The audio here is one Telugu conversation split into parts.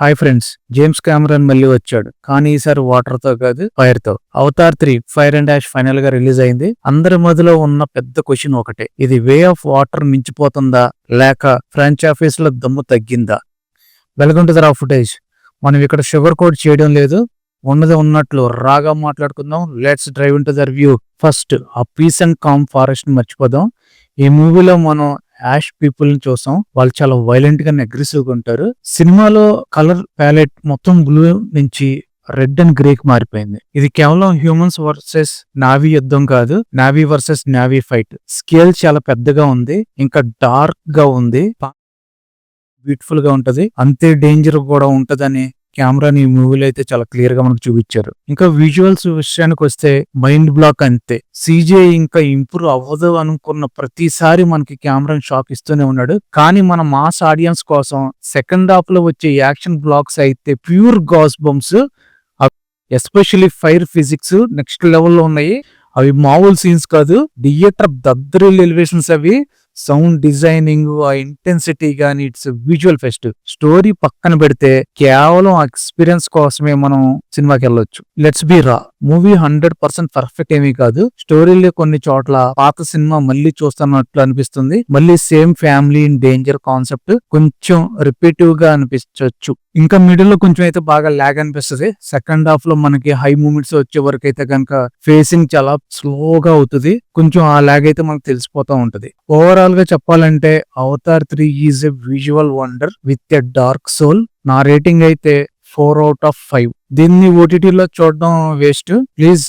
హాయ్ ఫ్రెండ్స్, జేమ్స్ కెమెరాన్ మళ్ళీ వచ్చాడు. కానీ ఈసారి వాటర్ తో కాదు, ఫైర్ తో. Avatar 3 fire and ash final గా రిలీజ్ అయింది. అందరి మధ్యలో ఉన్న పెద్ద క్వశ్చన్ ఒకటే, ఇది వే ఆఫ్ వాటర్ మించిపోతుందా లేక ఫ్రాంచైజ్ లో దమ్ము తగ్గిందా? Welcome to the raw footage. మనం ఇక్కడ షుగర్ కోట్ చేయడం లేదు, ఉన్నది ఉన్నట్లు రాగా మాట్లాడుకుందాం. Let's drive in to the review. First, ఆ పీస్ అండ్ కామ్ ఫారెస్ట్ ని మర్చిపోదాం. ఈ మూవీలో మనం యాష్ పీపుల్ ని చూసాం. వాళ్ళు చాలా వైలెంట్ గా అగ్రెసివ్ గా ఉంటారు. సినిమాలో కలర్ ప్యాలెట్ మొత్తం బ్లూ నుంచి రెడ్ అండ్ గ్రే కి మారిపోయింది. ఇది కేవలం హ్యూమన్స్ వర్సెస్ నావీ యుద్ధం కాదు, navy versus navy fight. Scale చాలా పెద్దగా ఉంది, ఇంకా డార్క్ గా ఉంది, బ్యూటిఫుల్ గా ఉంటది, అంతే డేంజర్ కూడా ఉంటదని కెమెరాని ఈ మూవీలో అయితే చాలా క్లియర్ గా మనకు చూపించారు. ఇంకా విజువల్స్ విషయానికి వస్తే మైండ్ బ్లాక్ అంతే. సీజే ఇంకా ఇంప్రూవ్ అవ్వదు అనుకున్న ప్రతిసారి మనకి కెమెరాని షాక్ ఇస్తూనే ఉన్నాడు. కానీ మన మాస్ ఆడియన్స్ కోసం సెకండ్ హాఫ్ లో వచ్చే యాక్షన్ బ్లాక్స్ అయితే pure goosebumps. Especially fire physics next లెవెల్లో ఉన్నాయి. అవి మామూలు సీన్స్ కాదు, థియేటర్ దద్దరిల్ ఎలివేషన్స్. అవి సౌండ్ డిజైనింగ్, ఆ ఇంటెన్సిటీ గానీ, ఇట్స్ విజువల్ ఫెస్ట్. స్టోరీ పక్కన పెడితే కేవలం ఎక్స్పీరియన్స్ కోసమే మనం సినిమాకి వెళ్ళొచ్చు. Let's be raw, movie 100% perfect ఏమీ కాదు. స్టోరీలో కొన్ని చోట్ల పాత సినిమా మళ్ళీ చూస్తున్నట్లు అనిపిస్తుంది. మళ్ళీ same family in danger concept కొంచెం రిపీటివ్ గా అనిపించవచ్చు. ఇంకా మిడిల్ లో కొంచెం అయితే బాగా లాగ్ అనిపిస్తుంది. సెకండ్ హాఫ్ లో మనకి హై మూమెంట్స్ వచ్చే వరకు అయితే కనుక ఫేసింగ్ చాలా స్లోగా అవుతుంది. కొంచెం ఆ లాగ్ అయితే మనకు తెలిసిపోతా ఉంటది. ఓవరాల్ గా చెప్పాలంటే Avatar 3 is a visual wonder with a dark soul. నా రేటింగ్ అయితే 4 out of 5. దీన్ని ఓటీటీలో చూడడం వేస్ట్. ప్లీజ్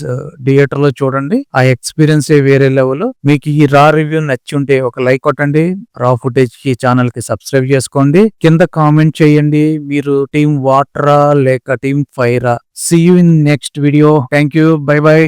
థియేటర్ లో చూడండి, ఆ ఎక్స్పీరియన్స్ వేరే లెవెల్. మీకు ఈ రా రివ్యూ నచ్చి ఉంటే ఒక లైక్ కొట్టండి, రా ఫుటేజ్ కి ఛానల్ కి సబ్స్క్రైబ్ చేసుకోండి, కింద కామెంట్ చేయండి మీరు టీమ్ వాటరా లేక టీమ్ ఫైరా. See you in next video. Thank you, bye by.